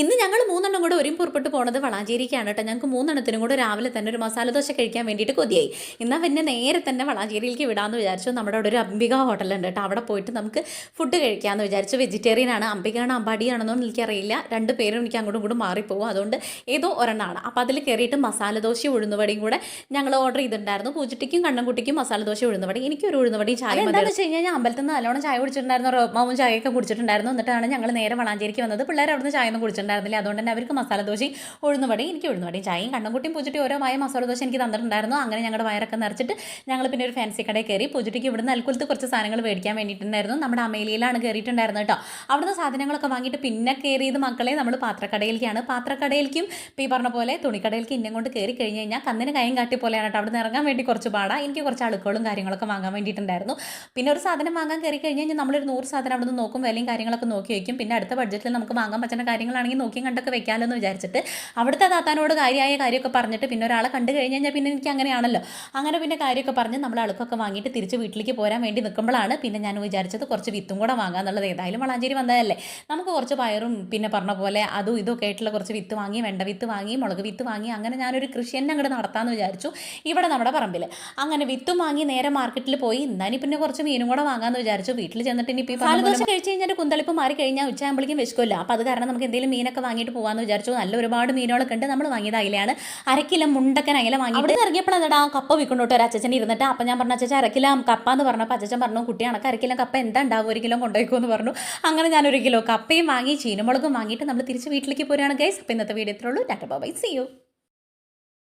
ഇന്ന് ഞങ്ങൾ മൂന്നെണ്ണം കൂടെ ഒരുങ്ങി പുറപ്പെട്ട് പോണത് വളാഞ്ചേരിക്കാണ് കേട്ടോ. ഞങ്ങൾക്ക് മൂന്നെണ്ണത്തിനും കൂടെ രാവിലെ തന്നെ ഒരു മസാല ദോശ കഴിക്കാൻ വേണ്ടിയിട്ട് കൊതിയായി. എന്നാൽ പിന്നെ നേരെ തന്നെ വളാഞ്ചേരിയിലേക്ക് വിടാമെന്ന് വിചാരിച്ചു. നമ്മുടെ അവിടെ ഒരു അംബിക ഹോട്ടലുണ്ട് കേട്ടോ. അവിടെ പോയിട്ട് നമുക്ക് ഫുഡ് കഴിക്കാമെന്ന് വിചാരിച്ചു. വെജിറ്റേറിയൻ ആണ്. അംബികയാണോ അമ്പാടിയാണെന്നൊന്നും എനിക്കറിയില്ല. രണ്ട് പേരും എനിക്ക് അങ്ങോട്ടും ഇങ്ങോട്ടും മാറിപ്പോകും. അതുകൊണ്ട് ഏതോ ഒരെണ്ണമാണ്. അപ്പോൾ അതിൽ കയറിയിട്ട് മസാല ദോശയും ഉഴുന്നുവടയും കൂടെ ഞങ്ങൾ ഓർഡർ ചെയ്തിട്ടുണ്ടായിരുന്നു. പൂജട്ടിക്കും കണ്ണൻകുട്ടിക്കും മസാല ദോശ ഉഴുന്നുവടി, എനിക്കൊരു ഉഴുന്നുവടിയും ചായ. എന്താണെന്ന് വെച്ച് കഴിഞ്ഞാൽ ഞാൻ അമ്പലത്തിൽ നിന്ന് നല്ലോണം ചായ കുടിച്ചിട്ടുണ്ടായിരുന്നു. റോമാവും ചായയൊക്കെ കുടിച്ചിട്ടുണ്ടായിരുന്നു. എന്നിട്ടാണ് ഞങ്ങൾ നേരെ വളാഞ്ചേരിക്ക് വന്നത്. പിള്ളേർ അവിടുന്ന് ചായ ഒന്നും കുടിച്ചിട്ടുണ്ടായിരുന്നില്ല. അതുകൊണ്ട് തന്നെ അവർക്ക് മസാല ദോശയും ഉഴുന്നുവടയും എനിക്ക് ഉഴുന്നുവടയും ചായയും കണ്ണൻകുട്ടിയും പൂജട്ടി ഓരോ മസാല ദോശ എനിക്ക് തന്നിട്ടുണ്ടായിരുന്നു. അങ്ങനെ ഞങ്ങളുടെ വയറൊക്കെ നിറച്ചിട്ട് ഞങ്ങൾ പിന്നെ ഒരു ഫാൻസി കടയിൽ കയറി. പൂജട്ടിക്ക് ഇവിടുന്ന് അൽക്കുലത്ത് കുറച്ച് സാധനങ്ങൾ മേടിക്കാൻ വേണ്ടിയിട്ടുണ്ടായിരുന്നു. നമ്മുടെ അമേലിയിലാണ് കയറിയിട്ടുണ്ടായിരുന്നു കേട്ടോ. അവിടുന്ന് സാധനങ്ങളൊക്കെ വാങ്ങിയിട്ട് പിന്നെ കയറിയത് മക്കളെ നമ്മൾ പാത്രക്കടയിലേക്കാണ്. പാത്രക്കടയിലേക്കും ഈ പറഞ്ഞ പോലെ തുണിക്കടയിലേക്ക് ഇന്നെ കൊണ്ട് കയറി കഴിഞ്ഞ് കഴിഞ്ഞാൽ കന്നിന് കൈയും കാട്ടി പോലെയാണ് കേട്ടോ. അവിടെ നിന്ന് ഇറങ്ങാൻ വേണ്ടി കുറച്ച് പാടാ. എനിക്ക് കുറച്ച് അളുക്കളും കാര്യങ്ങളൊക്കെ വാങ്ങാൻ വേണ്ടിയിട്ടുണ്ടായിരുന്നു. പിന്നെ ഒരു സാധനം വാങ്ങാൻ കയറി കഴിഞ്ഞ് കഴിഞ്ഞാൽ നമ്മളൊരു 100 സാധനം അവിടെ നിന്ന് നോക്കും, വിലയും കാര്യങ്ങളൊക്കെ നോക്കി വയ്ക്കും. പിന്നെ അടുത്ത ബഡ്ജറ്റിൽ നമുക്ക് വാങ്ങാൻ പറ്റുന്ന കാര്യങ്ങളാണെങ്കിൽ നോക്കിയും കണ്ടൊക്കെ വെക്കാമല്ലോ എന്ന് വിചാരിച്ചിട്ട് അവിടുത്തെ താത്താനോട് കാര്യമൊക്കെ പറഞ്ഞിട്ട് പിന്നെ ഒരാളെ കണ്ടു കഴിഞ്ഞ് കഴിഞ്ഞാൽ പിന്നെ എനിക്ക് അങ്ങനെയാണല്ലോ. അങ്ങനെ പിന്നെ കാര്യമൊക്കെ പറഞ്ഞ് നമ്മൾ അളുക്കൊക്കെ വാങ്ങിയിട്ട് തിരിച്ച് വീട്ടിലേക്ക് പോരാൻ വേണ്ടി നിൽക്കുമ്പോഴാണ് പിന്നെ ഞാൻ വിചാരിച്ചത് കുറച്ച് വിത്തും കൂടെ വാങ്ങാന്നുള്ളത്. ഏതായാലും വളാഞ്ചേരി വന്നതല്ലേ, നമുക്ക് കുറച്ച് പയറും പിന്നെ പറഞ്ഞ പോലെ അതും ഇതൊക്കെ ആയിട്ടുള്ള കുറച്ച് വിത്ത് വാങ്ങി, വെണ്ട വിത്ത് വാങ്ങി, മുളക് വിത്ത് വാങ്ങി, അങ്ങനെ ഞാനൊരു കൃഷി തന്നെ അങ്ങോട്ട് നടത്താമെന്ന് വിചാരിച്ചു ഇവിടെ നമ്മുടെ പറമ്പിൽ. അങ്ങനെ വിത്തും വാങ്ങി നേരെ മാർക്കറ്റിൽ പോയി. എന്നാലും പിന്നെ കുറച്ച് മീനും കൂടെ വാങ്ങാമെന്ന് വിചാരിച്ചു. വീട്ടിൽ ചെന്നിട്ട് ഇനി ഇപ്പോൾ പാലദോശ കഴിച്ച് കഴിഞ്ഞാൽ കുന്തളിപ്പ് മാറി കഴിഞ്ഞാൽ ഉച്ചയാകുമ്പോഴേക്കും വിശക്കില്ല. അപ്പോൾ അത് കാരണം നമുക്ക് എന്തെങ്കിലും മീനൊക്കെ വാങ്ങിയിട്ട് പോകാമെന്ന് വിചാരിച്ചു. നല്ല ഒരുപാട് മീനുകളൊക്കെ ഉണ്ട്. നമ്മൾ വാങ്ങിയത് അയിലാണ്. 1 കിലോ മുണ്ടക്കൻ അയില വാങ്ങി. അവിടെ ഇറങ്ങിയപ്പോൾ എന്താ കപ്പ വിൽക്കൊണ്ടോട്ട് ഒരു അച്ഛൻ ഇരുന്നിട്ട്. അപ്പം ഞാൻ പറഞ്ഞു അച്ഛൻ 1 കിലോ കപ്പ എന്ന് പറഞ്ഞപ്പോൾ അച്ഛൻ പറഞ്ഞു കുട്ടി കണക്ക് 1 കിലോ കപ്പ എന്താ ഉണ്ടാവും, 1 കിലോ കൊണ്ടുപോയിക്കോന്ന് പറഞ്ഞു. അങ്ങനെ ഞാൻ 1 കിലോ കപ്പയും വാങ്ങി ചീനമുളകും വാങ്ങിയിട്ട് നമ്മൾ തിരിച്ച് വീട്ടിലേക്ക് പോരുകയാണ് ഗൈസ്. അപ്പോൾ ഇന്നത്തെ വീഡിയോ ഇത്രയുള്ളൂ. Tata bye, see U.